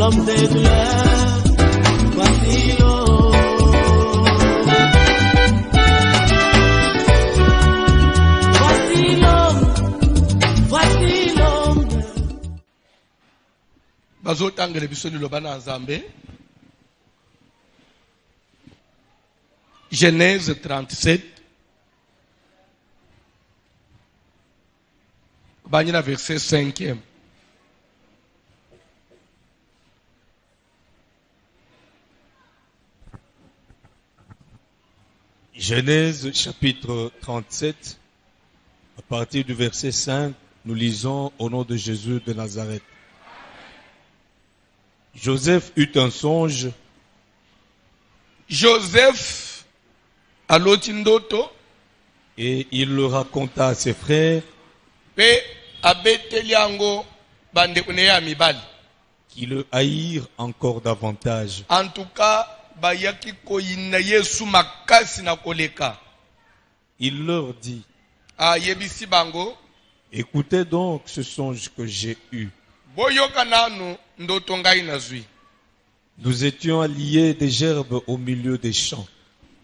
l'homme des douleurs. Voici l'homme. Voici l'homme. Voici l'homme. Bazotangele bisoni lobana nzambe. Genèse 37. Banyina verset 5e. Genèse chapitre 37, à partir du verset 5, nous lisons au nom de Jésus de Nazareth. Joseph eut un songe. Joseph aloti ndoto Et il le raconta à ses frères pe abeteli yango bandeko ya mibali. qui le haïrent encore davantage. En tout cas, bayaki koyina Yesu makasi na koleka. Il leur dit, Yebisi bango, écoutez donc ce songe que j'ai eu. boyoka nanu ndoto ngai nazwi. Nous étions alliés des gerbes au milieu des champs.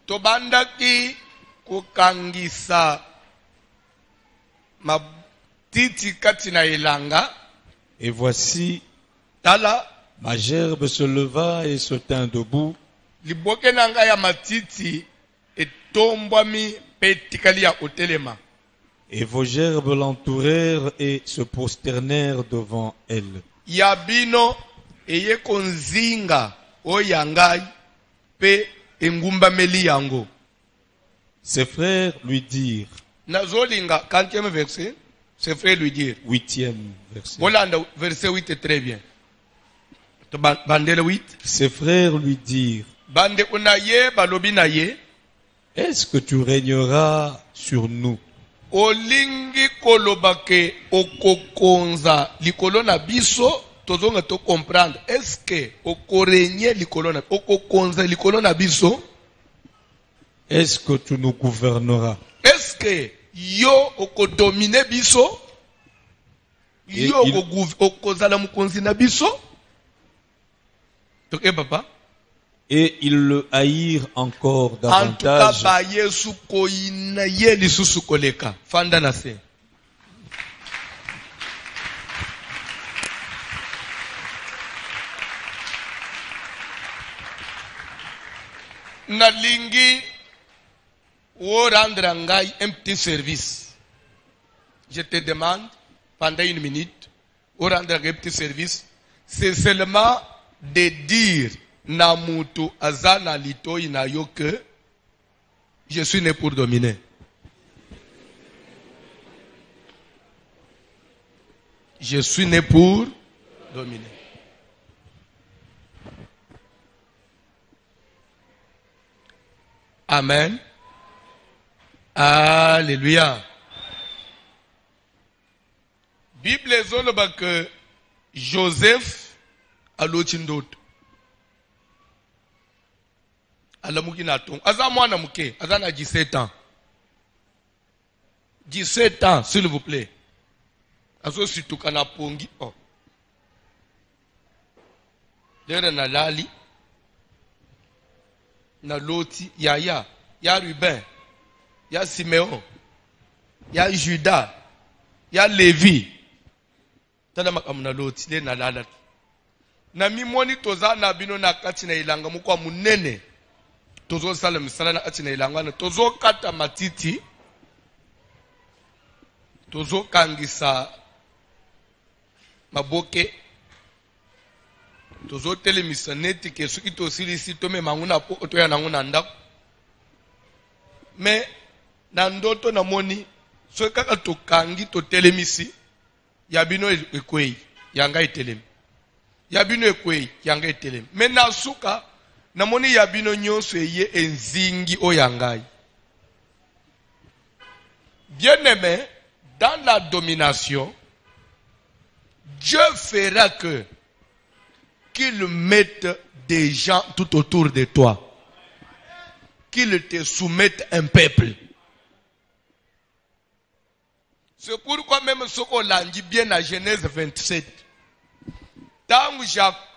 Tobandaki kokangisa matiti kati na elanga. Et voici, Tala ma gerbe se leva et se tint debout. liboke na ngai ya matiti etombwami pe tikali ya kotelema. Et vos gerbes l'entourèrent et se prosternèrent devant elle. Ya bino eye konzinga o ya ngai pe engumbameli yango. Ses frères lui dirent, Nazolinga 40e verset, ses frères lui dirent. 8e verset. Bolanda verset 8 est très bien. Bandele 8. Ses frères lui dirent, Bande unaye balobi na ye. est-ce que tu régneras sur nous? Olingi kolobake okokonza likolo na biso. Tozonga to comprendre. Est-ce que okorenye likolo na okokonza likolo na biso? Est-ce que tu nous gouverneras? Est-ce que yo okodomine biso? Yo okozala mukonzi na biso? Ok papa? Et ils le haïrent encore En tout cas, davantage. ba Yesu koina ye lisusu koleka. Fanda na se. Nalingi ou rendre ngai un petit service. Je te demande pendant une minute ou rendre un petit service. C'est seulement de dire na mutu azana litoi na yo que je suis né pour dominer. Je suis né pour dominer. Amen. Alléluia. Bible ezoloba que Joseph aloti ndoto. Alamuki na ton. Aza mwana muke, aza na 17 ans. 17 ans, s'il vous plaît. Azo situka na pongi. Oh. Dere na lali. Na loti, ya Ruben, ya Simeon, ya Judas, ya Lévi. Tala makamuna loti, le na lala. Na mimoni toza na bino na kati na ilanga mukwa munene. Tozo sala misala na kati na ilanga na tozo kata matiti. Tozo kangisa maboke. Tozo telemisa neti ke soki tosilisi tome manguna po otoya nango na ndako. Mais na ndoto na moni soki kaka tokangi totelemisi ya bino ekwei yanga etelemi. Ya bino ekwei yanga etelemi. Mais na suka na moni ya bino nyonso eye enzingi o yangai. Bien-aimé, dans la domination, Dieu fera que qu'il mette des gens tout autour de toi. Qu'il te soumette un peuple. C'est pourquoi même ce qu'on l'a dit bien à Genèse 27. tangu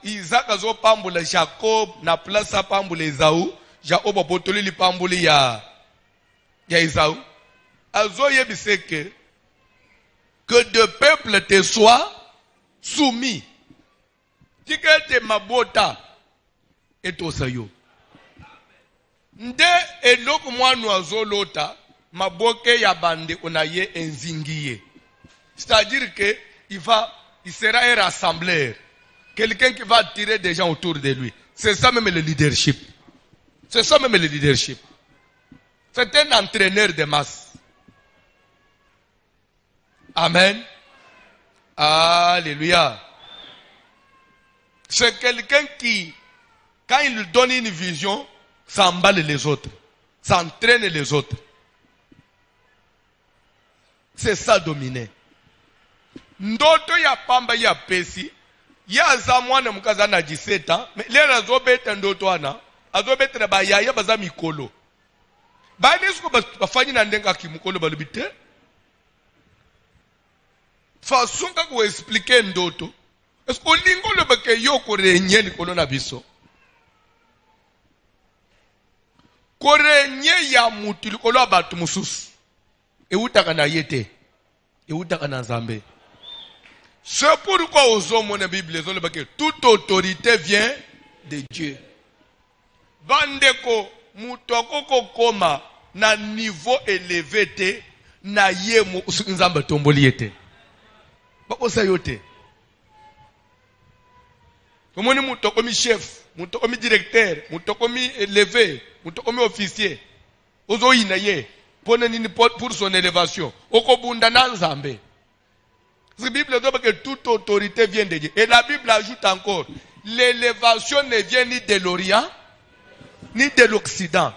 Isaac azo pambula Jacob na place pambula Esau, Jacob botoli li pambuli ya Esau. Azo yebise que deux peuples te soient soumis. Tika te mabota etosayo. Nde eloko mwanu azolota maboke ya bande onaye enzingiye. C'est-à-dire que il sera un rassembleur. Quelqu'un qui va attirer des gens autour de lui. C'est ça même le leadership. C'est ça même le leadership. C'est un entraîneur de masse. Amen. Alléluia. C'est quelqu'un qui, quand il lui donne une vision, ça emballe les autres. Ça entraîne les autres. C'est ça dominer. Ndoto ya pamba ya pesi. Ya za mwana mukaza na 17 ans. Mais les azobeta ndoto ana. Azobeta na bayaya baza mikolo. Ba nesko bafanyi na ndenga kimukolo balubite. Façon ka ko expliquer ndoto. Est-ce que lingo le bake yo ko renye likolo na biso? Ko renye ya mutu likolo abatu mususu. E utaka na yete. E utaka na Nzambe. C'est pourquoi aux hommes de la Bible, toute autorité vient de Dieu. Bandeko mutoko koma na niveau élevé te na yemo Nzambe tomboli ete. Bako sayote. Komoni mutoko mi chef, mutoko mi directeur, mutoko mi élevé, mutoko mi officier. Ozo inaye pour son élévation. Okobunda na Nzambe. La Bible dit que toute autorité vient de Dieu. Et la Bible ajoute encore, l'élévation ne vient ni de l'Orient, ni de l'Occident.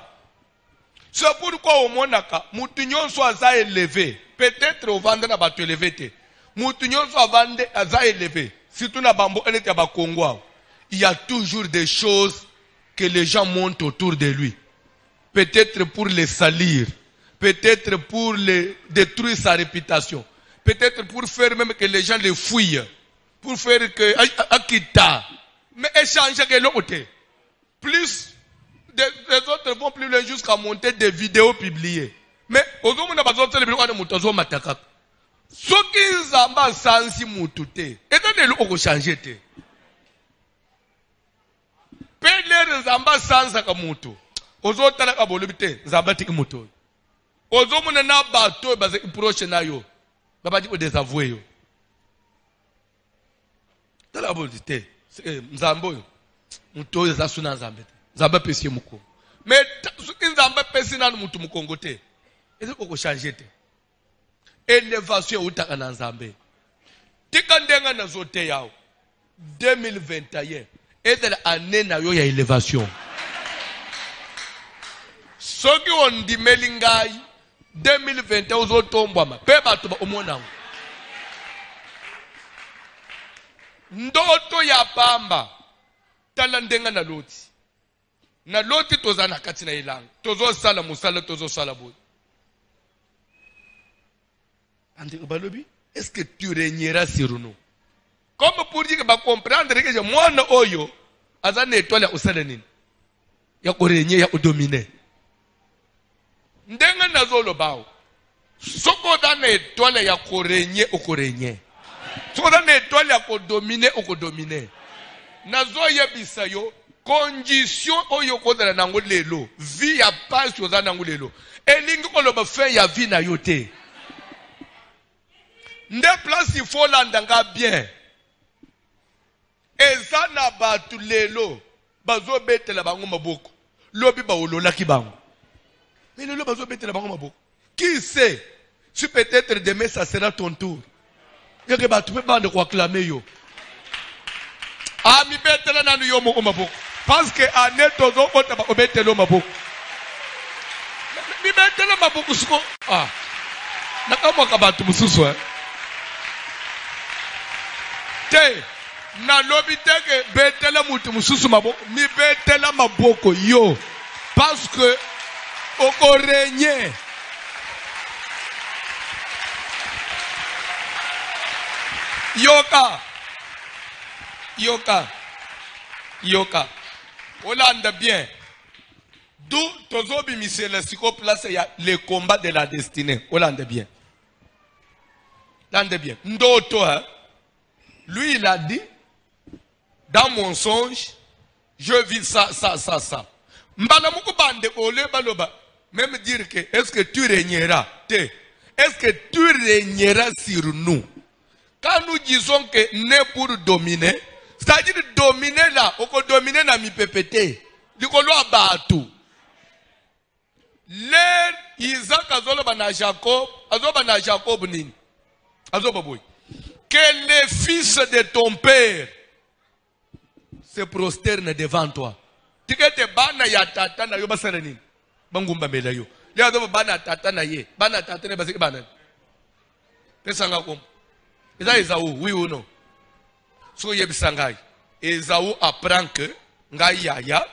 C'est pourquoi au Monaka, Moutignon soit élevé. Peut-être au Vanda n'a pas élevé. Moutignon soit élevé. Si tu n'as pas Congo, il y a toujours des choses que les gens montent autour de lui. Peut-être pour les salir. Peut-être pour détruire sa réputation. Peut-être pour faire même que les gens les fouillent. Pour faire que Akita. Mais échanger que l'autre. Plus les autres vont plus loin jusqu'à monter des vidéos publiées. Mais aux hommes n'a pas besoin de le monter mataka. Ce qui zamba sansi mutute. Et dans le oko changer te. Pele zamba sansa kamuto. Aux autres na kabolubite zamba tiki muto. Aux hommes na bateau baze proche na yo. Baba dit désavoué yo. Dans la volonté, Nzambo yo. Muto yo zasuna Nzambe. Nzambe pesi muko. Mais ce qui Nzambe pesi na mutu mukongo te. Est-ce qu'on changer te? Élévation utaka na Nzambe. Tika ndenga na zote yao. 2021 est l'année na yo ya élévation. Soki on di melingai 2021 ozotombwama pe bato ba omona ndoto ya pamba tala ndenga na loti tozana kati na ilanga tozo sala musala tozo sala boy ande balobi est-ce que tu régneras sur nous comme pour dire que ba comprendre que je mwana oyo azana étoile ya usala nini ya ko régner ya ko dominer. Ndenga nazolo bao. Soko dana étoile ya korenye okorenye. Soko dana étoile ya kodomine okodomine. Nazo yebisa yo condition oyo kodala nango lelo. Vie ya passe oza nango lelo. Elingi koloba fin ya vie na yo te. Nde place il faut landanga bien. Eza na batu lelo bazo betela bango maboko. Lobi ba olola ki bango. Mais le lobe a besoin de la. Qui sait si peut-être demain ça sera ton tour. Il y a que tu peux pas de quoi clamer yo. Ah mi betela na yo mo maboko. Parce que année tozo ota ba betela maboko. Mi betela maboko suko. Ah. Na kama kabatu mususu eh. Te na lobi teke betela mutu mususu maboko. Mi betela maboko yo. Parce que oko régner. Yoka. Yoka. Yoka. Hollande bien. D'où Tozobi Michel Siko place il y a le combat de la destinée. Hollande bien. Hollande bien. Ndoto, hein? Lui, il a dit, dans mon songe, je vis ça. Mbana muku bande ole baloba. Même dire que, est-ce que tu régneras? Est-ce que tu régneras sur nous? Quand nous disons que n'est pour dominer, c'est-à-dire dominer là, on peut dominer dans mi PPT. Likolo abatu. L'air Isaac azoloba na Jacob nini. Azoba boy. Que les fils de ton père se prosternent devant toi. Tikete bana ya tata na yo basala nini? Bangumba mela yo. Le azoba bana tata na ye. Bana tata ne basiki bana. Pesa ngako. Eza Esaú, oui ou non? So yebisangai. Esaú apprend que ngai yaya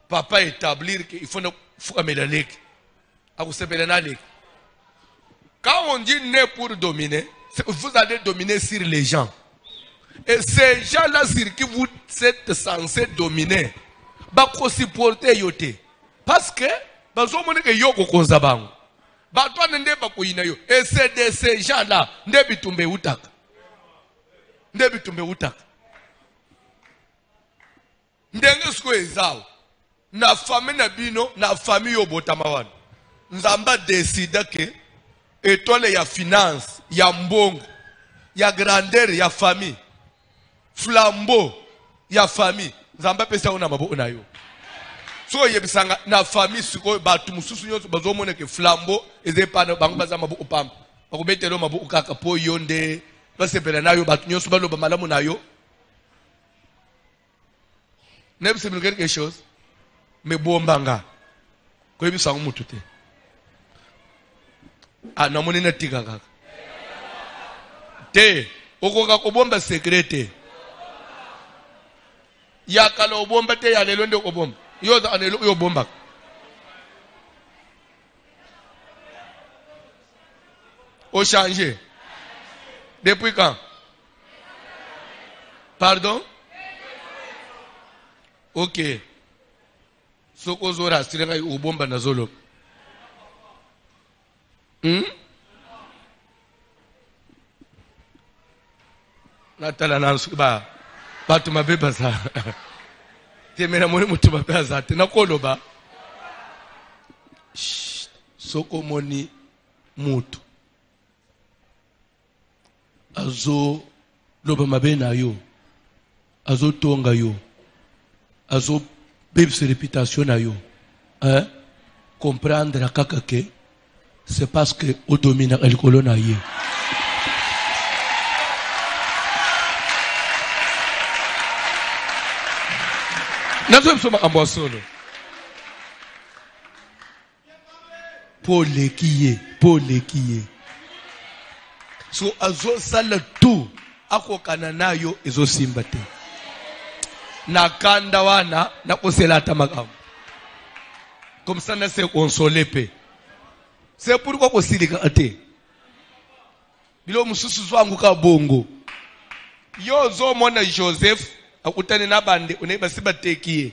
papa établir qu'il faut amener lek. Akusepela na lek. Quand on dit né pour dominer, vous allez dominer sur les gens. Et ces gens-là sur qui vous êtes censé dominer, bah qu'on supporter yote. Parce que bah zo mone ke yoko konzabango. Bah toi nende ba ko ina yo. Et c'est de ces gens-là ndebi tumbe utaka. Ndebi tumbe utaka. Ndenge sko ezao. Na famille na bino na famille yo botamawana. Nzamba décide que étoile ya finance, ya mbongo, ya grandeur, ya famille, flambeau, ya famille. Nzamba pesa una mabo na yo. So yebisanga na famille siko batu mususu nyonso bazomona ke flambeau ezepana bango baza mabo opamba. Bakobetelo mabo ukaka po yonde basepela nayo batu nyonso baloba malamu nayo. N'est-ce pas quelque chose? Mais bombanga. Ko yebisanga mutu te. Namoni na tika kaka. Te, okoka kobomba secrete. Ya kala obomba te ya lelo nde kobomba. Yo anelo yo bomba. Au changer. Depuis quand? Pardon? Ok. Soko zora sirenga obomba na zolo. Natala na ba batu mabeba sa temena moni mutu mabeba za te nakoloba soko moni mutu azo loba mabena yo azo tonga yo azo bebse réputation na yo comprendre kaka ke c'est parce que au domine el colonaye. Nazo msoma ambasolo. Pour les qui est. So azo sala tout ako kanana yo ezo simbate. Na kanda wana na koselata magam. Comme ça na se consoler pe. C'est pourquoi kosilika ate. Bilo mususu zwangu ka bongo. Yo zo mona Joseph akutane na bande oneba sibatekiye.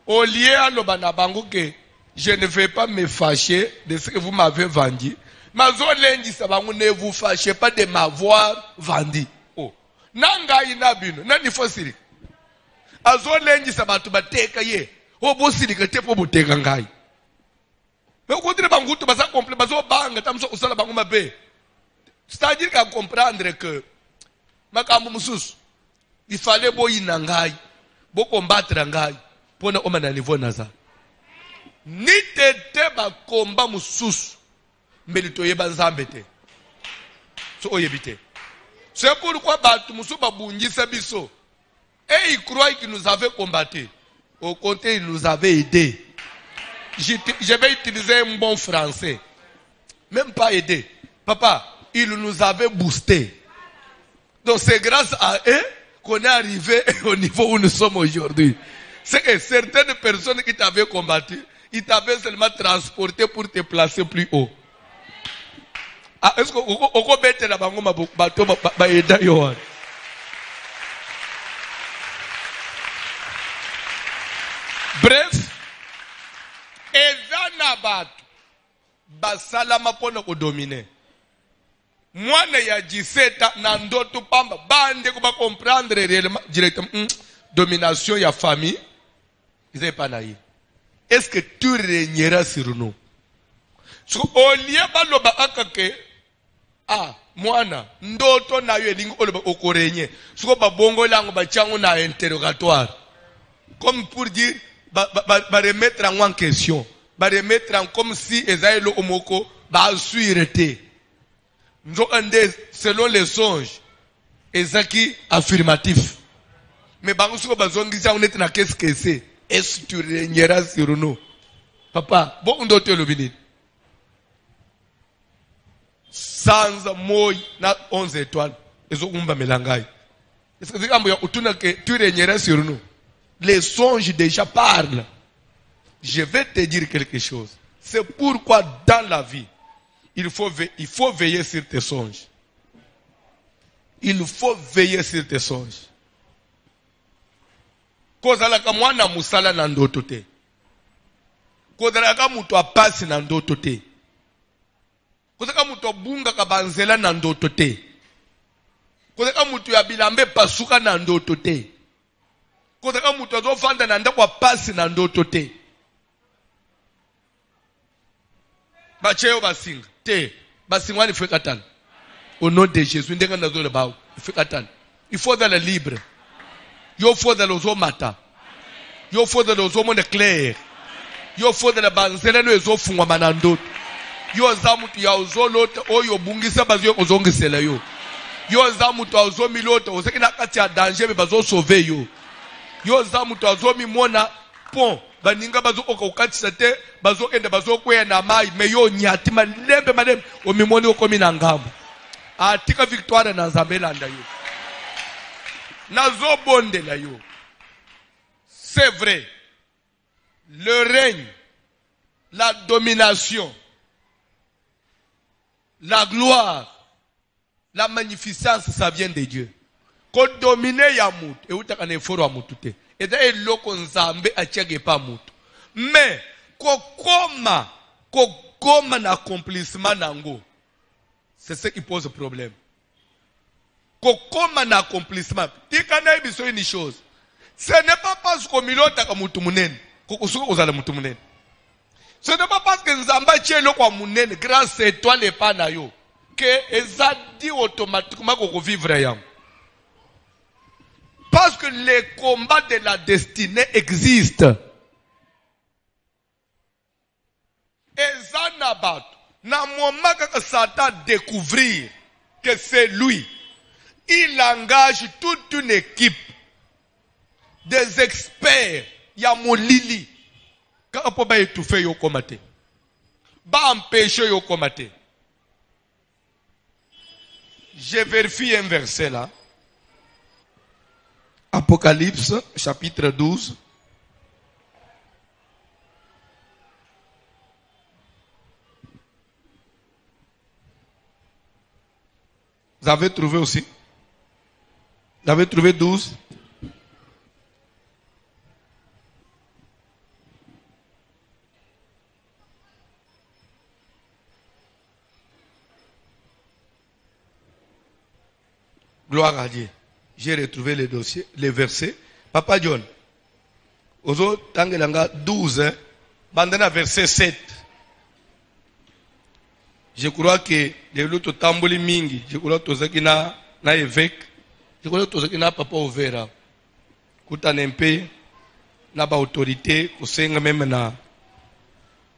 Au lieu aloba na bango ke je ne vais pas me fâcher de ce que vous m'avez vendu. Mazo lengi sabangu ne vous fâchez pas de m'avoir vendu. Oh. Nanga ina bino nani fosili. Azo lengi sabatu bateka ye. Obo silika te po boteka ngai. Mais contre bangutu basa complet baso banga tamso usala bangu mabe. C'est-à-dire qu'à comprendre que makambo mususu il fallait boyina ngai, bo combattre ngai pona oma na niveau naza. Ni tete ba komba mususu mbeli toyeba nzambe te. So oyebite. C'est pourquoi batu mususu babungisa biso. Et il croit qu'il nous avait combattu. Au côté, il nous avait aidé. Je vais utiliser un bon français. Même pas aidé. Papa, il nous avait boosté. Donc c'est grâce à eux qu'on est arrivé au niveau où nous sommes aujourd'hui. C'est que certaines personnes qui t'avaient combattu, ils t'avaient seulement transporté pour te placer plus haut. Ah, est-ce que vous avez la bango bateau ba aida yo? Bref, eza na bato basalama mpona kodomine. Mwana ya 17 na ndoto pamba bande ko ba comprendre réellement directement domination ya famille. Ils n'ont pas naïf. Est-ce que tu régneras sur nous? So au lieu baloba akake mwana ndoto na yo elingo oloba okorenye. So ba bongo lango ba chango na interrogatoire. Comme pour dire ba remettre en question, ba remettre en comme si ezaïlo omoko ba suirete. Selon les songes, ezaki affirmatif. Mais bango bazongisa on est na qu'est-ce que c'est? Est-ce que tu régneras sur nous? Papa, bon ndoto lobini. Sans moi na 11 étoiles. Ezokumba melangai. Est-ce que c'est comme que tu régneras sur nous? Les songes déjà parlent. Je vais te dire quelque chose. C'est pourquoi dans la vie, il faut veiller sur tes songes. Il faut veiller sur tes songes. Kozalaka mwana musala na ndoto te. Kozalaka mutu apasi na ndoto te. Kozalaka mutu bunga kabanzela na ndoto te. Kozalaka mutu ya bilambe pasuka na ndoto te. Kozalaka mutu azofanda na ndako apasi na ndoto te. Bacheyo basinga te basingwani fekatan. Au nom de Jésus ndenga nazo le bawo fekatan. Il faut dans le libre. Yo faut dans le mata. Yo faut dans le monde clair. Yo faut dans la banzela no ezo fungwa manando. Yo zamutu ya ozolote oyo bungisa bazo ozongisela yo. Yo zamutu azomi lote ozekina kati ya danger be bazo sauver yo. Yo zamutu azomi mona pont baninga bazo okokatisa te bazo ende bazo kweya na mai me yo nyati malembe malembe omimoni okomi na ngambo. Atika victoire na Nzambelanda yo. Nazo bonde la yo. C'est vrai. Le règne, la domination, la gloire, la magnificence, ça vient de Dieu. Ko dominer ya mutu, e utaka na eforo wa mutu te. Et d'ailleurs, loko nzambe atiage pa mutu. Mais, kokoma na accomplissement nango. C'est ce qui pose problème. Kokoma na accomplissement. Tikana ibiso une chose. Ce n'est pas parce que milota ka mutu munene. Kokosuko kozala mutu munene. Ce n'est pas parce que nzamba tielo kwa munene grâce à toi le pa na yo que ezadi automatiquement koko vivre yam. Parce que les combats de la destinée existent. Ezanabat, na moment que Satan découvrir que c'est lui, il engage toute une équipe des experts. Yamolili. Quand on va étouffer yo komate, ba empêcher yo komate. Je vérifie un verset là. Apocalypse, chapitre 12. Vous avez trouvé aussi? Vous avez trouvé 12? Gloire à Dieu. J'ai retrouvé les dossiers, les versets. Papa John, Ozo Tangelanga 12, bandana verset 7. Je crois que les luttes tamboli mingi, je crois que tout na évêque, je crois que tout na papa Overa. Kutanempe, na ba autorité, kusenga même na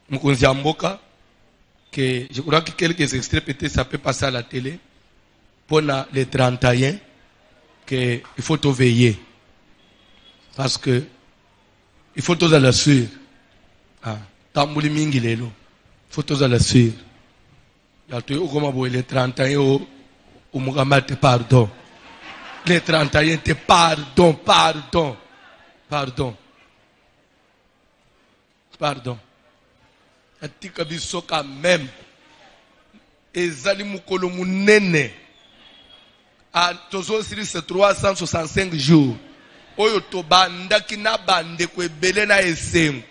Mukunzi Amboka, que je crois que quelques extraits peut-être ça peut passer à la télé. Pour les 31, qu'il faut tout veiller. Parce que il faut tout la suivre. Tambouli mingi lelo. Il faut tout la suivre. Les 31 au Mugamate pardon. Les 31 te pardon. Atika biso quand même. Ezali mukolo munene. À toujours sur ces 365 jours. oyo tobandaki na bandeko ebele na esengo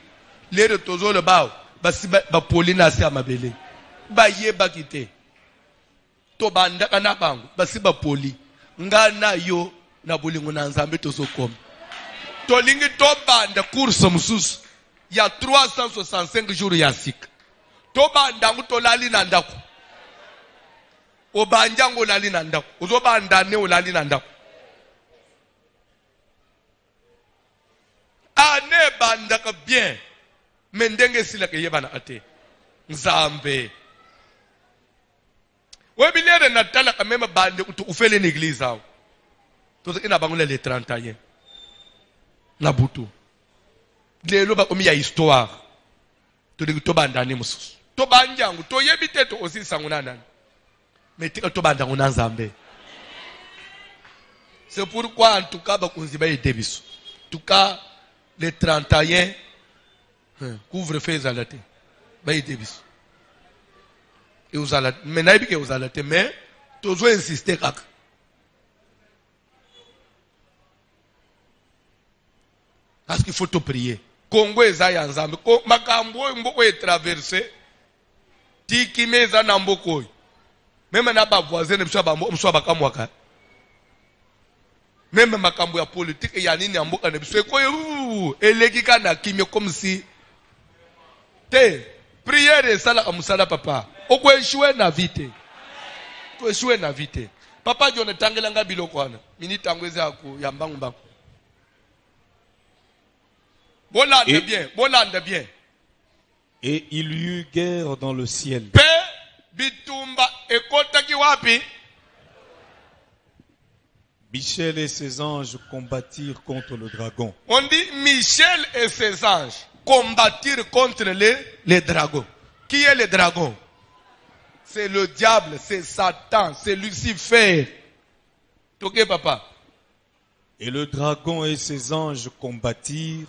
lero tozolo bao basi bapoli na se ya mabele bayebaki te tobandaka na bango basi bapoli nga na yo na bolingo na nzambe tozokoma tolingi tobanda course mosusu ya 365 jours ya sika tobandango tolali na ndako obanjango olali na ndako ozobandane olali na ndako ane bandaka bien mais ndenge esilaka eyebana ate nzambe webilere natalaka meme bande ufele na église awo tozoki na bango le 31 na butu lelo bakomi ya histoire tolingi tobandane mosusu tobanjango toyebi te toosisango na nani mais tika tobandango na nzambe. C'est pourquoi en tout cas bakonzi bayede biso en tout cas le 31 couvre-feu ezala te bayede biso eozala mais nayebi ke eozala te mais tozo insister kaka parce qu'il faut te prier. Congo eza ya nzambe makambo oyo mboko etraverse tiki meza na mboko oyo même na ba voisin mso bakamwaka même makambo ya politique ya nini ya mboka na biso ekoyo eleki kana kimye comme si te prière esala musala papa okweshuwe na vite kweshuwe na vite papa jone tangelanga biloko wana minute angweza ako ya mbangu mbangu bolande bien bolande bien. Et il y eut guerre dans le ciel. Pe bitumba ekotaki wapi? Michel et ses anges combattirent contre le dragon. On dit Michel et ses anges combattirent contre les dragons. Qui est le dragon? C'est le diable, c'est Satan, c'est Lucifer. Ok papa? Et le dragon et ses anges combattirent.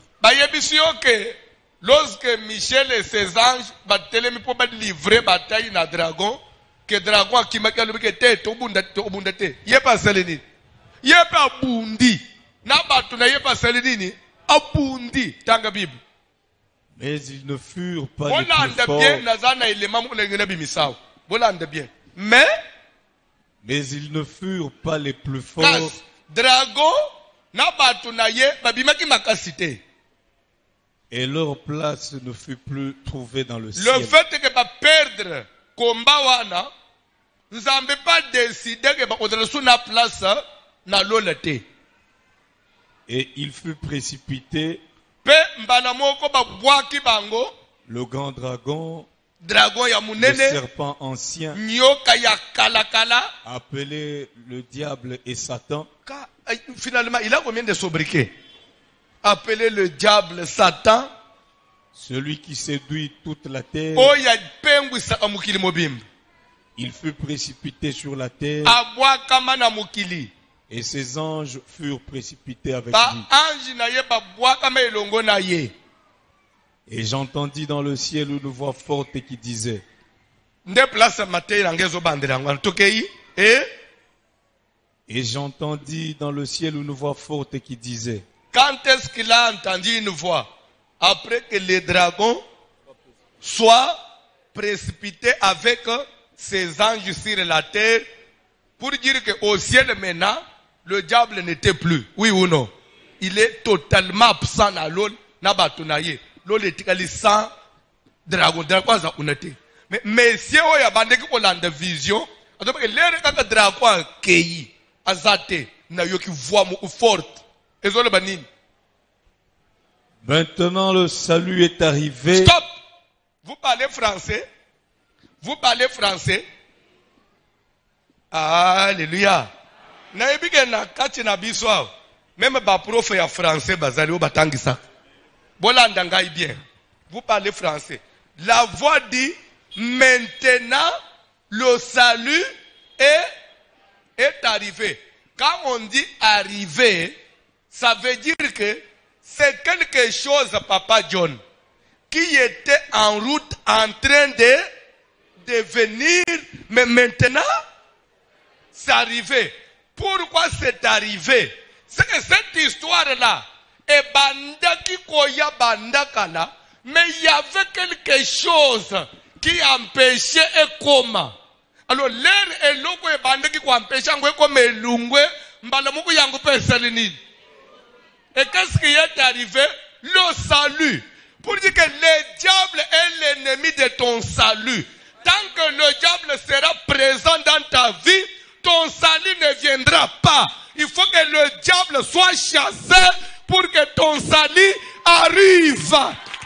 Lorsque Michel et ses anges batelemi pour livrer bataille na dragon, que dragon a kimaka le tete obunda te. Yepa seleni. Yepa bundi. Na batu na yepa seleni abundi tanga Bible. Mais ils ne furent pas les plus Bolanda forts. bien nazana ilema mo ngena bimisao. Bolanda bien. Mais ils ne furent pas les plus forts. Dragon na batu na ye babimaki makasite. Et leur place ne fut plus trouvée dans le ciel. Le fait que va perdre combat wana, nous n'avons pas décidé que va redresser na place na lolete. Et il fut précipité. Pe mbana moko ba bwaki bango. Le grand dragon. Dragon ya Le munene. serpent ancien. Nyoka ya kalakala. Appelé le diable et Satan. Finalement, il a combien de sobriquets? Appelé le diable Satan. Celui qui séduit toute la terre. Il fut précipité sur la terre. Et ses anges furent précipités avec lui. Et j'entendis dans le ciel une voix forte qui disait. Et j'entendis dans le ciel une voix forte qui disait. Quand est-ce qu'il a entendu une voix? Après que les dragons soient précipités avec ses anges sur la terre, pour dire qu'au ciel maintenant, le diable n'était plus. Oui ou non? Il est totalement absent dans l'eau, na batunaye. L'eau est sans dragon. Dragon ça on était. Mais messieurs, il y a bandé qui ont la vision. Donc les dragons qui azate na yo qui voix forte. Maintenant le salut est arrivé. Stop! Vous parlez français? Vous parlez français? Alléluia. Naibike na kati na biso. Même ba prof ya français bazali o batangisa. Bolanda ngai bien. Vous parlez français. La voix dit maintenant le salut est arrivé. Quand on dit arrivé, ça veut dire que c'est quelque chose, Papa John, qui était en route en train de venir, mais maintenant, c'est arrivé. Pourquoi c'est arrivé? C'est que cette histoire-là, et bandaki koya bandakala, mais il y avait quelque chose qui empêchait et comment. Alors, l'air est logo et bandaki ko empêchait comme elungwe, mbalamuku yangu pesalinid. Et qu'est-ce qui est arrivé? Le salut. Pour dire que le diable est l'ennemi de ton salut. Tant que le diable sera présent dans ta vie, ton salut ne viendra pas. Il faut que le diable soit chassé pour que ton salut arrive.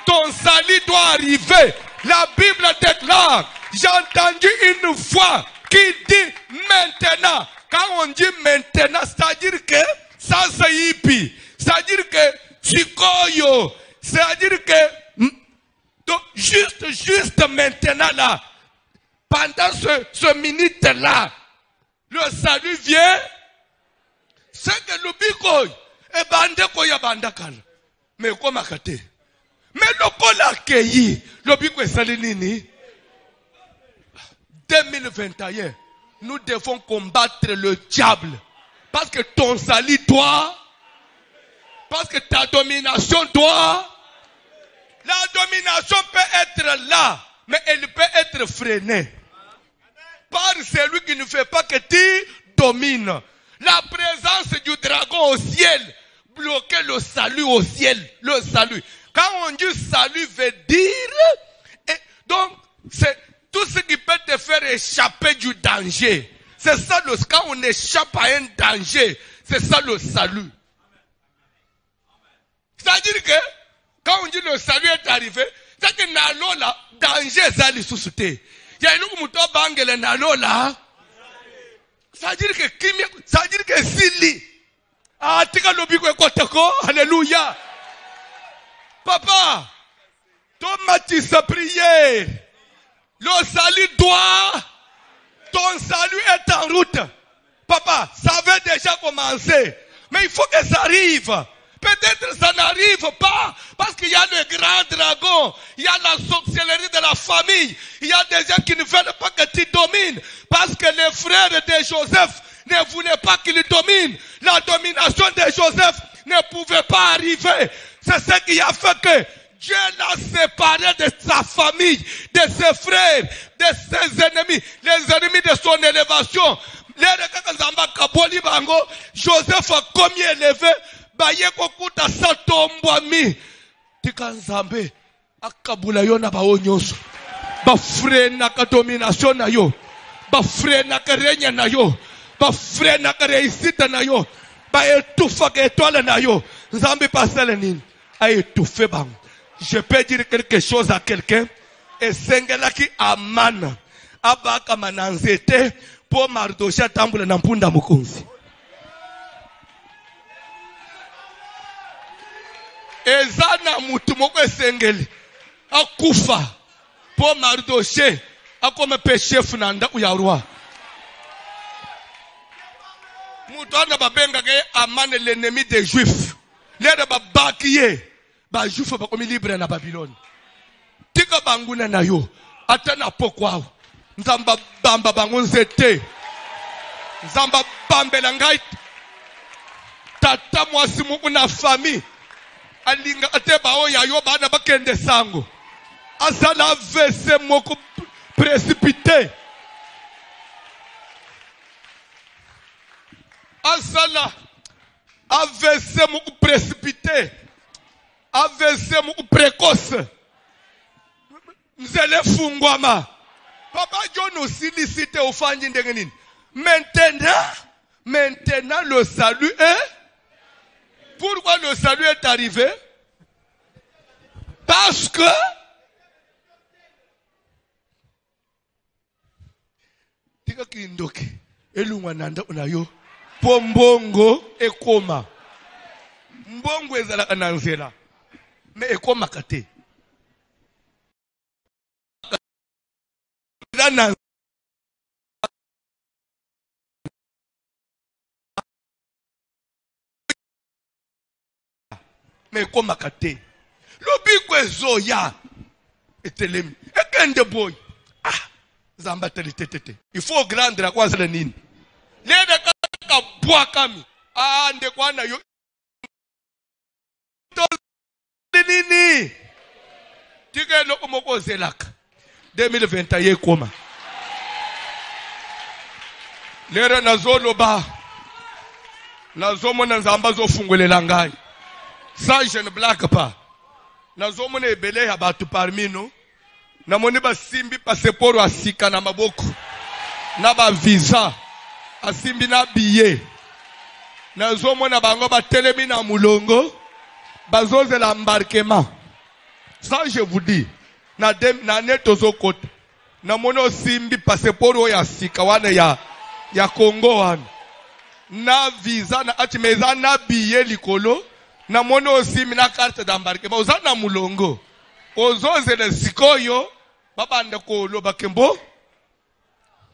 Ton salut doit arriver. La Bible déclare, j'ai entendu une voix qui dit maintenant. Quand on dit maintenant, c'est-à-dire que ça c'est hippie. C'est-à-dire que Chikoyo. C'est-à-dire que donc, juste maintenant là, pendant ce minute-là, le salut vient. C'est que le bikoy et bande koya bandakal. Mais comment kate? Mais le kola keyi, le bikoy salinini. 2021, nous devons combattre le diable. Parce que ton salut doit. Parce que ta domination doit. La domination peut être là, mais elle peut être freinée. Par celui qui ne fait pas que tu domines. La présence du dragon au ciel bloquait le salut au ciel. Le salut. Quand on dit salut veut dire, donc c'est tout ce qui peut te faire échapper du danger. C'est ça quand on échappe à un danger, c'est ça le salut. C'est-à-dire que quand on dit le salut est arrivé, c'est que nalo là, danger zali susute. Il y a une muto bangele nalo là. C'est-à-dire que c'est-à-dire que sili. Ah, tika lobiko ekoteko, alléluia. Papa, tomati sa prière. Le salut doit, ton salut est en route. Papa, ça avait déjà commencé. Mais il faut que ça arrive. Peut-être ça n'arrive pas parce qu'il y a le grand dragon, il y a la sorcellerie de la famille, il y a des gens qui ne veulent pas que tu domines parce que les frères de Joseph ne voulaient pas qu'il domine. La domination de Joseph ne pouvait pas arriver. C'est ce qui a fait que Dieu l'a séparé de sa famille, de ses frères, de ses ennemis, les ennemis de son élévation. Joseph a commis élevé. Baye kokuta satombwami tika nzambe akabula yo na bawo nyonso ba frena ka domination na yo ba frena ka renya na yo ba frena ka réussite na yo ba etufa ka étoile na yo nzambe pasele nini a étouffé bang. Je peux dire quelque chose à quelqu'un et sengelaki amana abaka mananzete po Mardochée tambula na mpunda mukonzi. Ezana mutu moko esengeli akufa po Mardochée akome péché funanda uyarwa mutu ana babenga ke amane l'ennemi des juifs lede babakiye ba juifs bakomi libre na Babylone tika banguna na yo atana pokwa nzamba bamba bango nzete nzamba bambela ngai tata mwasi muku na famille alinga ateba oya yo bana bakende sango asala vese moko précipité asala AVC moko précipité AVC moko précoce mzele fungwama papa John aussi licité au fanji ndenge nini maintenant le salut est. Pourquoi le salut est arrivé? Parce que tika kindoki elungwananda unayo pombongo ekoma mbongo ezala na nzela mais ekoma kate mais comme akate lobiko ezoya etelemi ekende boy zamba tete il faut grande la kwanza nini lede kaka bwakami Ah, ndekwana yo. Nini? Tigelo umoko zelaka. 2021 koma. Lera nazolo ba. Nazomo na nzamba zo fungulela ngai. Sergeant Black pa. Nazomo na ebele ya batu parmi nous. Namoni ba simbi passeport asika na maboko. Na ba visa. Asimbi na billet. Nazomo na bango ba telemi na mulongo. Bazoze l'embarquement. Ça je vous dis. Na neto zo kote. Namoni osimbi passeport ya sika wana ya Congo wana. Na visa na atimeza na billet likolo. Na mono osimbi na carte d'embarquement. Oza na mulongo. Ozoze le sikoyo. Babanda kolo bakembo.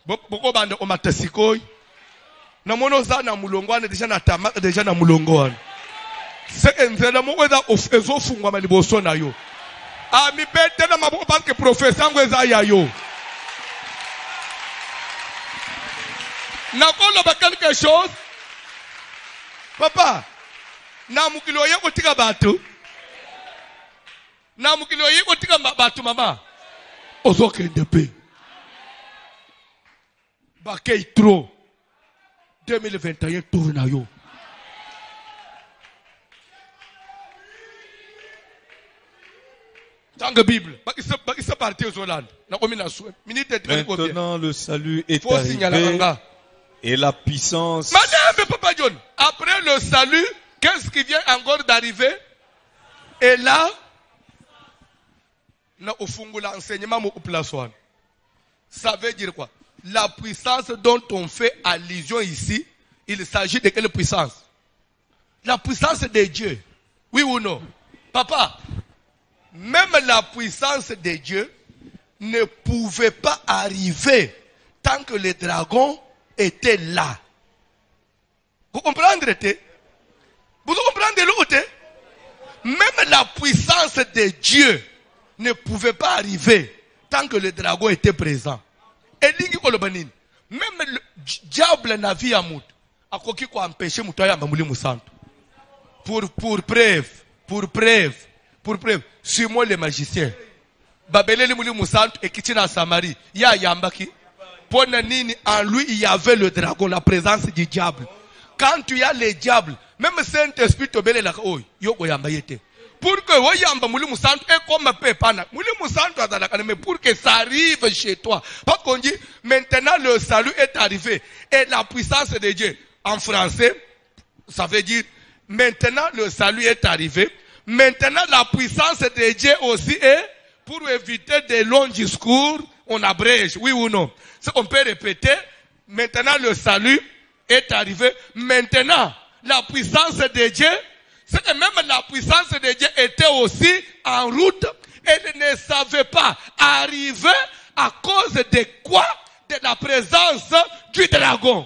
Boko banda omata sikoyo. Na mono oza na mulongo wana deja na tamaka deja na mulongo wana. Se enzela mo weza ezofungwa maliboso na yo. Mi bete na maboko parce que professeur ngweza ya yo. Nakolo ba quelque chose. Papa, na mukilo yeko tika batu. Na mukilo yeko tika batu mama. Ozoke ndepe. Bakei trop. 2021 tourne na yo. Maintenant, le salut est arrivé et la puissance. Madame Papa John, après le salut, qu'est-ce qui vient encore d'arriver? Et là, ça veut dire quoi? La puissance dont on fait allusion ici, il s'agit de quelle puissance? La puissance de Dieu. Oui ou non? Papa, même la puissance de Dieu ne pouvait pas arriver tant que les dragons étaient là. Vous comprenez? Vous comprenez l'autre? Même la puissance de Dieu ne pouvait pas arriver tant que le dragon était présent. Et même le diable n'a vu à mout. A koki ko empêcher mutoya mbamuli musanto. Pour preuve, suis moi le magicien. Babeleli muli musanto et kitina Samarie. Ya yambaki. Pona nini en lui il y avait le dragon, la présence du diable. Quand tu as le diable, même Saint-Esprit te bele la oi, yoko yamba yete. Pour que Oyamba Mouli Moussanto est comme un peu pana. Mouli Moussanto mais pour que ça arrive chez toi. Parce qu'on dit, maintenant le salut est arrivé. Et la puissance de Dieu, en français, ça veut dire, maintenant le salut est arrivé. Maintenant la puissance de Dieu aussi est, pour éviter des longs discours, on abrège, oui ou non. On peut répéter, maintenant le salut est arrivé. Maintenant, la puissance de Dieu, c'est que même la puissance de Dieu était aussi en route. Elle ne savait pas arriver à cause de quoi? De la présence du dragon.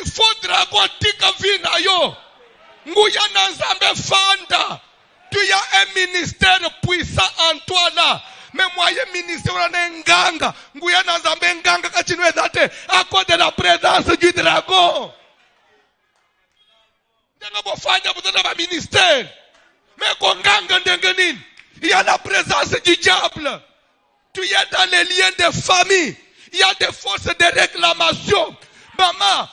Il faut dragon tika vina yo. Nguya nanzambe fanda. Tu as un ministère puissant en toi là. Mais moi, je ministère en nganga. Nguya nanzambe nganga kachinwe date. À cause de la présence du dragon. Denga bo fanda butana ba ministère. Mais konganga ndengenin. Il y a la présence du diable. Tu es dans les liens de famille. Il y a des forces de réclamation. Maman,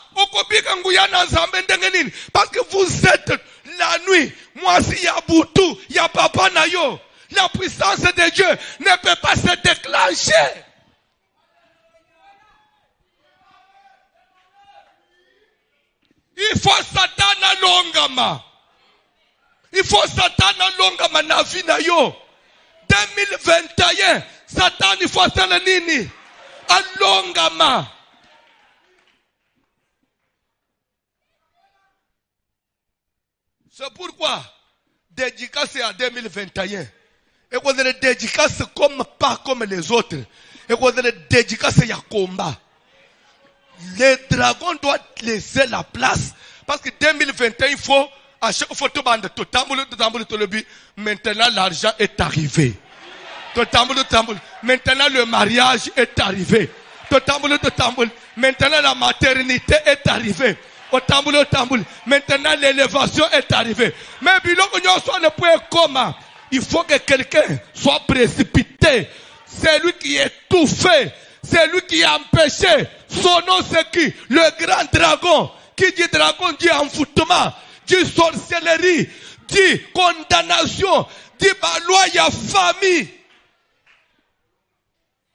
parce que vous êtes la nuit. Moi, s'il y a Boutou, il y a Papa Nayo. La puissance de Dieu ne peut pas se déclencher. Il faut Satan à longama. Il faut Satan à longama na vie na yo. 2021, Satan il faut faire nini? À longama. C'est pourquoi dédicace à 2021. Et qu'on ait dédicace pas comme les autres. Et qu'on ait dédicace à combat. Les dragons doivent laisser la place. Parce que 2021, il faut, à chaque fois, maintenant l'argent est arrivé. Maintenant, le mariage est arrivé. Maintenant, la maternité est arrivée. Maintenant, l'élévation est arrivée. Mais il faut que quelqu'un soit précipité. C'est lui qui est étouffé. C'est lui qui a empêché. Son nom c'est qui? Le grand dragon. Qui dit dragon dit envoûtement, dit sorcellerie, dit condamnation, dit loi ya famille.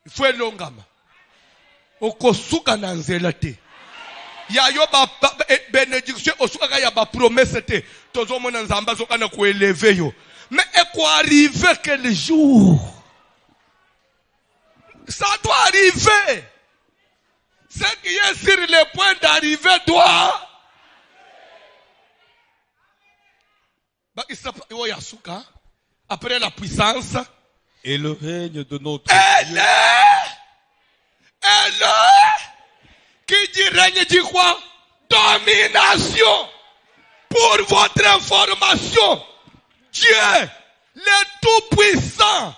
Il faut elongama. Okosuka na nzela te. Ya yo ba bénédiction osuka ya ba promesse te. Tozo mona nzamba soka na ko élever yo. Mais il faut arriver quel jour? Ça doit arriver. Ce qui est sur le point d'arriver doit. Après la puissance. Et le règne de notre Dieu. Elle qui dit règne dit quoi? Domination. Pour votre information, Dieu, le Tout-Puissant,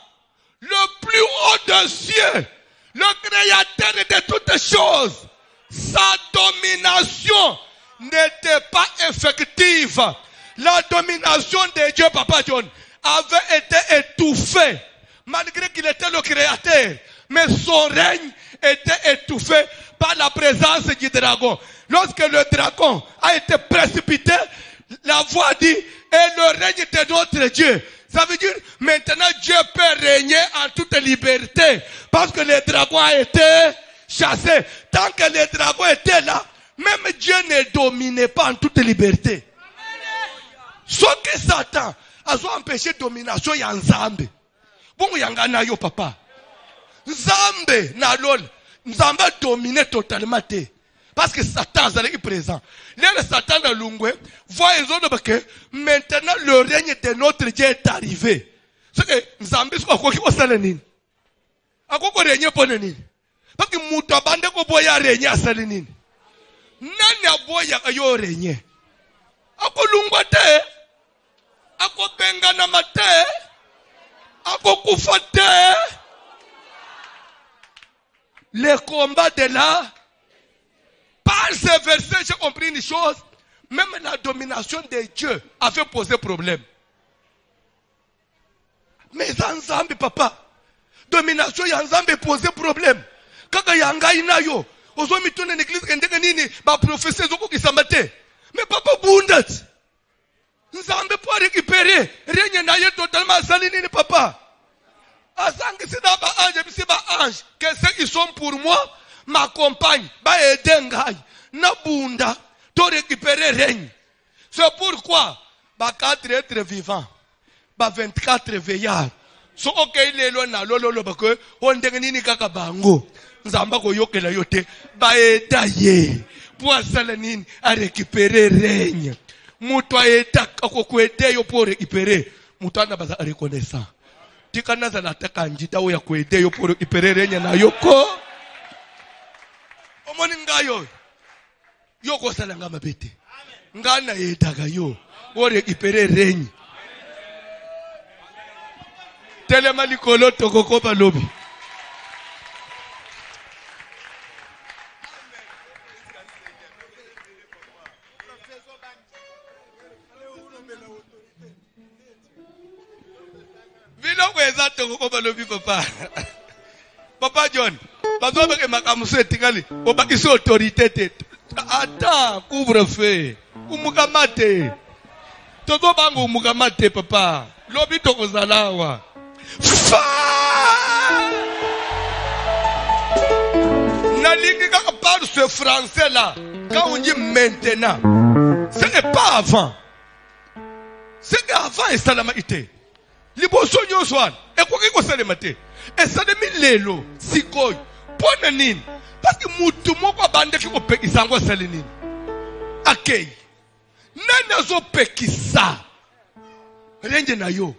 le plus haut des cieux, le créateur de toutes choses, sa domination n'était pas effective. La domination de Dieu, Papa John, avait été étouffée, malgré qu'il était le créateur. Mais son règne était étouffé par la présence du dragon. Lorsque le dragon a été précipité, la voix dit, et le règne de notre Dieu. Ça veut dire, maintenant Dieu peut régner en toute liberté. Parce que le dragon a été chassé. Tant que le dragon était là, même Dieu ne dominait pas en toute liberté. Sauf que Satan a empêché la domination de Nzambe. Bon, yangana yo papa. Nzambe, na lol. Nzambe a dominé totalement. Parce que Satan est présent. Là, le Satan de l'Ungwe voit que maintenant le règne de notre Dieu est arrivé. C'est que Nzambe soit quoi qui va s'alenir. À quoi qu'on règne pour nini. Parce que Moutabande ko boya règne à s'alenir. Nani a boya yo règne. À quoi l'Ungwe te. À quoi bengana mate. À quoi koufate. Les combats de là. Par ces versets, j'ai compris une chose. Même la domination de Dieu avait posé problème. Mais Nzambe, papa, domination de Nzambe posé problème. Quand yanga inayo, ozo mitone l'église kendeke nini, ba professeur zoko kisamate. Mais papa bundat. Nzambe pour récupérer, règne na ye totalement salinini papa. Azangi sida ba ange, bisi ba ange, que ceux qui sont pour moi m'accompagne, ba edengai, na bunda, to récupérer règne. C'est pourquoi, ba 4 êtres vivants, ba 24 veillards, so ok lelo na lolo bako, on dengenini kaka bango, nzamba ko yokela yote, ba edaye, pour salanine à récupérer règne. Moutoua eta kokwete yo pour récupérer, moutoua na baza reconnaissant. Tika naza na taka njita o ya kwete yo pour récupérer règne na yoko. Omoni ngayo yoko salanga mabete ngana yetaga yo o récupérer règne telema likolo tokoko balobi vilo kweza tokoko balobi papa. Papa John, parce que makamuso etikali, obakisi autorité te. Attends, couvre-feu. Umukamate. Toto bango umukamate papa. Lobi toko zalawa. Nalingi ka parle ce français là. Quand on dit maintenant, ce n'est pas avant. C'est qu'avant et salama ite. Liboso nyoswan. Et quoi que salama te. Et ça de lelo, sikoy, pona nini. Parce que mutu moko bande ki opekisa ngo salinini. Akei. Nani azo pekisa. Renje na yo.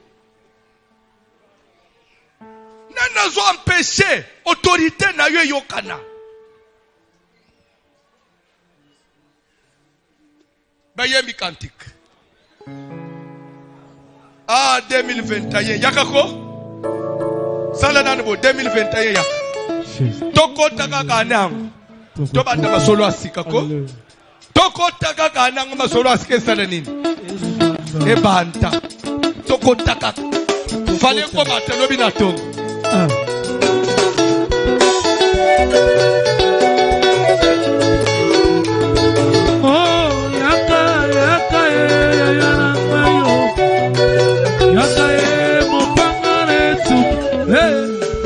Nani azo empêcher autorité na yo yokana. Bayemi kantik. Ah 2021 yakako. sala nani bo 2021 ya tokota kaka nango tobanda masolo asika ko tokota kaka nango masolo asika sala nini ebanta tokota kaka fale ko batelo binatongo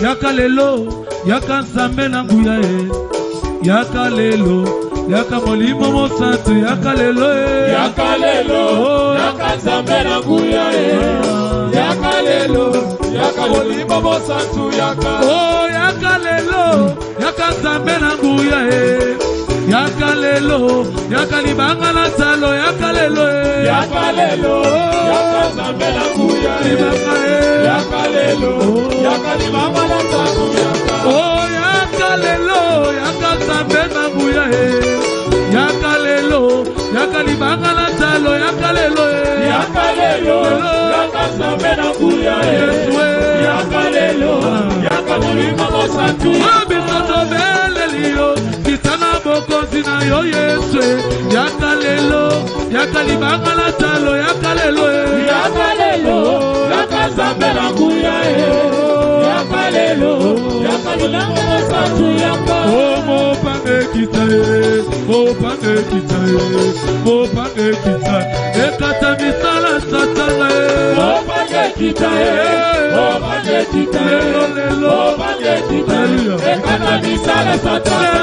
Yaka lelo, yaka nzambe na nguya yaka lelo, yaka molimo mosantu, yaka lelo yaka lelo, yaka nzambe na nguya yaka lelo, yaka molimo mosantu, yaka oh yaka lelo, yaka nzambe na nguya yaka lelo, yaka libanga na talo, yaka lelo yaka lelo, yaka nzambe na nguya yaka lelo, yaka libanga na talo, yaka oh yaka lelo, yaka nzambe na nguya yaka lelo, yaka libanga na talo, yaka lelo yaka lelo, yaka nzambe na nguya yaka lelo, yaka molimo mosantu, abisoto belelio kitana bokonzi na yo Yesu yaka lelo, yaka libanga na talo, yaka lelo yaka lelo, yaka nzambe na nguya yaka lelo, yaka molimo mosantu, yaka oh mopange kitaye, mopange kitaye, mopange kitaye ekata misala satana mopange kitaye, mopange kitaye, mopange kitaye ekata misala satana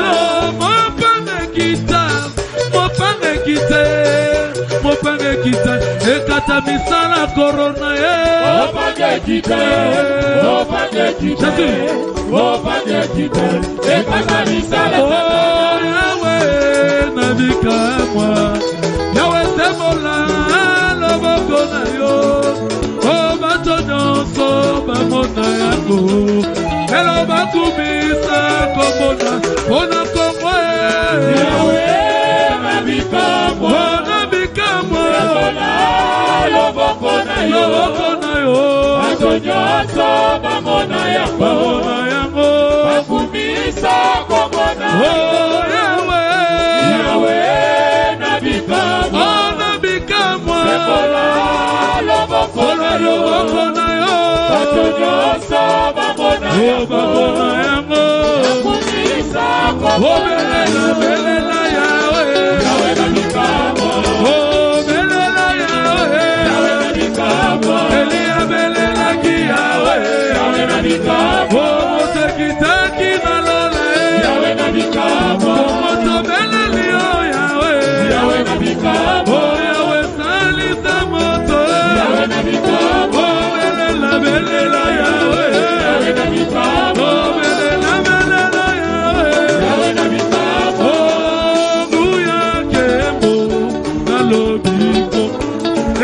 mopange kitaye, mopange kitaye, mopange kitaye ekata misala corona mopange kitaye, mopange kitaye, mopange kitaye ekata misala satana Yahweh nabikamwa Yahweh sebola loboko na yo oh bato nyonso bamona yango elo bakumisa komona mpona kongo Yahweh nabikamwa sebola loboko na yo bato nyonso bamona yango bakumisa komona oh Yahweh nabikamwa sebola loboko na yo bato nyonso bamona yango bakumisa komona belela Yahweh Yahweh nabikamwa oh belela Yahweh nabikamwa Elia belela ki Yahweh nabikamwa motekitaki na lola Yahweh nabikamwa moto beleli Yahweh nabikamwa oh Yahweh salisa moto Yahweh nabikamwa oh belela Yahweh nabikamwa oh belela Yahweh Yahweh nabikamwa oh nguya kembo na lobiko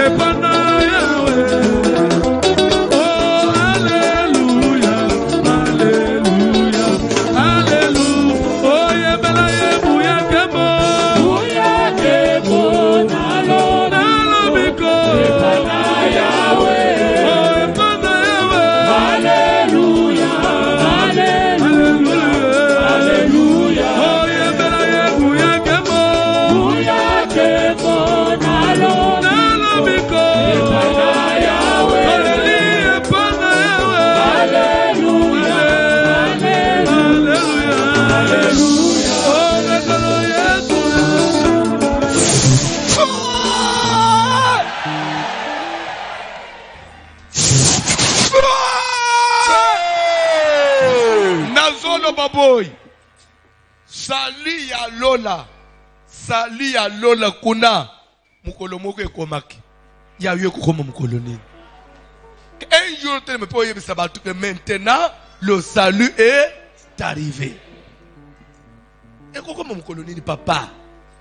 epana Yahweh oh hallelujah hallelujah hallelujah oh yebela yebuya kembo na lobiko epana Yahweh oh epana Yahweh hallelujah hallelujah oh yebela yebuya kembo na lobiko epana Yahweh oleli epana Yahweh hallelujah hallelujah oh lekolo Yesu Nazolo baboy sali ya lola kuna mukolo moko ekomaki ya yo kokoma mukolo nini un jour te me peut yebisa batu que maintenant le salut est arrivé ekokoma mukolo nini papa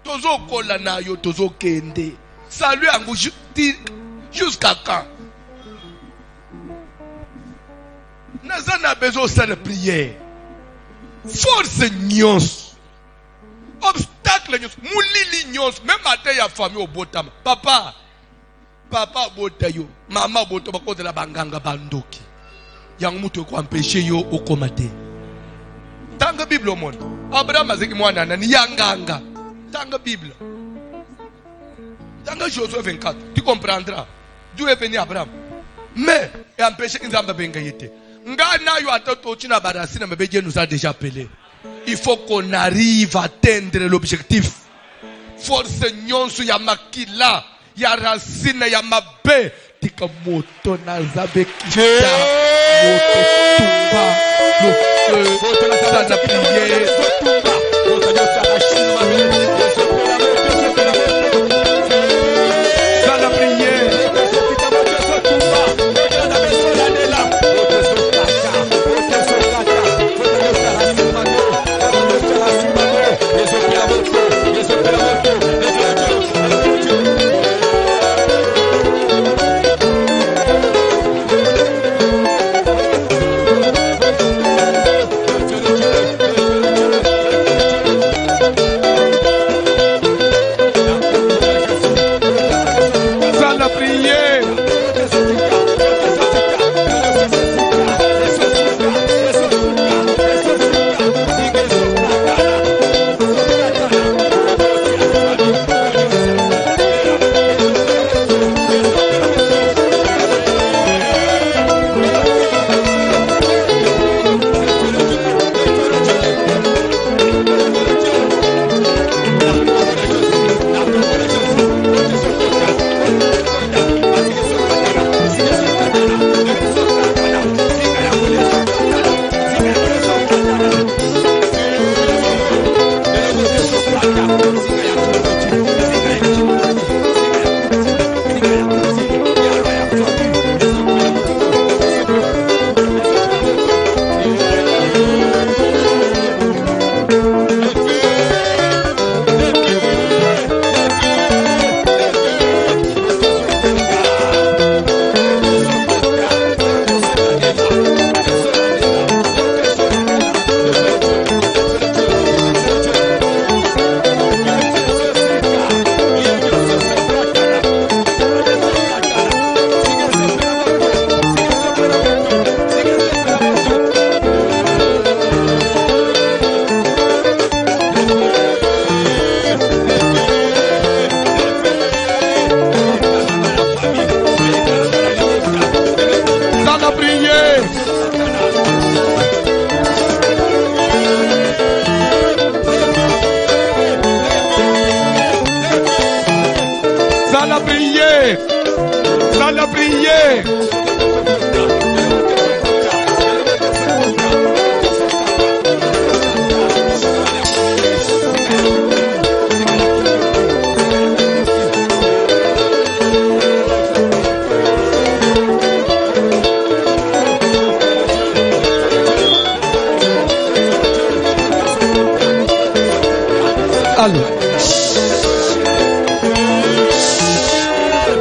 tozo kola na yo tozo kende salut yango jusqu'à quand naza na besoin de prière force nyonso obstacle nyonso mulili nyonso même ate ya famille obotama papa bota yo mama bota bakozela banganga bandoki yang mutu ko empêcher yo okomate. Tanga Bible au monde. Abraham azeki mwana nani yanganga. Tanga Bible. Tanga Josué 24. Tu comprendras. D'où est venu Abraham. Mais et empêcher Nzamba benga yete. Ngana yo atoto china barasina mbeje nous a déjà appelé. Il faut qu'on arrive à atteindre l'objectif. Force nyonso ya makila, ya racine ya mabe, tika moto na zabe kita, moto tumba, le feu, ça la prière. Ça la prière.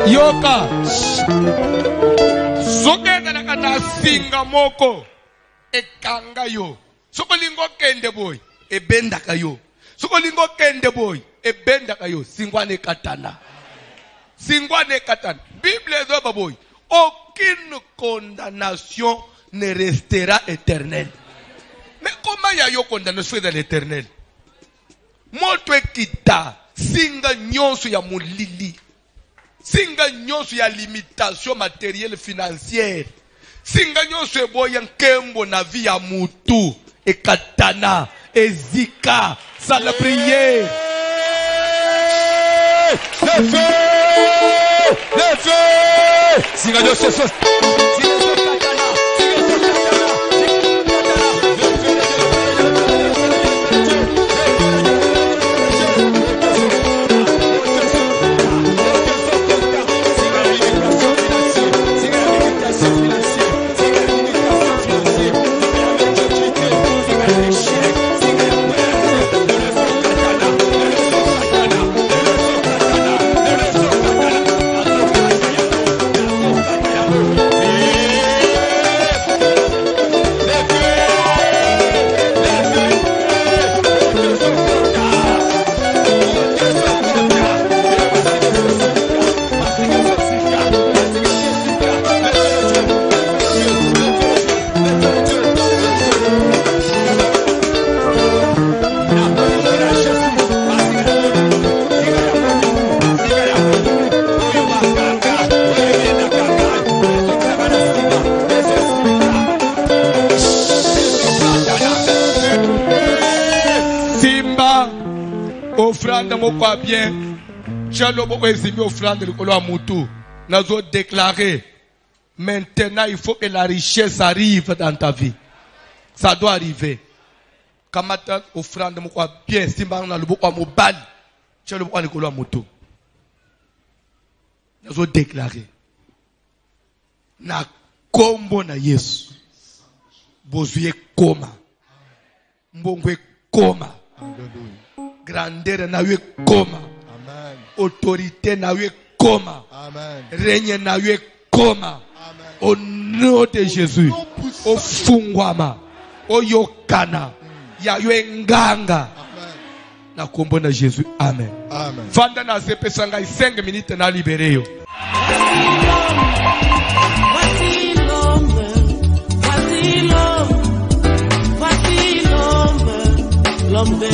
Yoka Soketa nakata singa moko ekanga yo. Sokolingo kende boy ebenda kayo. Sokolingo kende boy ebenda kayo. Singwane katana. Singwane katana. Bible zoba boy. Aucune condamnation ne restera éternelle. Mais comment y a yo condamnation dans l'éternel? Moto ekita singa nyonso ya mulili. Singa nyonso ya limitation matérielle financière. Singa nyonso eboya nkembo na vie ya mutu ekatana ezika ça la prière. Le feu singa nyonso offrande moko bien. Chalo boko ezimi offrande likolo ya mutu. Nazo déclarer. Maintenant, il faut que la richesse arrive dans ta vie. Ça doit arriver. Kamata offrande moko bien. Simba na luboko ya mobali. Chalo boko likolo ya mutu. Nazo déclarer. Na kombo na Yesu. Bozuye koma. Mbongwe koma. Grandeur na we koma. Amen. Autorité na we koma. Amen. Règne na we koma. Amen. Au nom de Jésus. Au fungwama. Au yokana. Ya we nganga. Amen. Na kombo na Jésus. Amen. Amen. Vanda na zepe sanga 5 minutes na libéré yo. L'homme de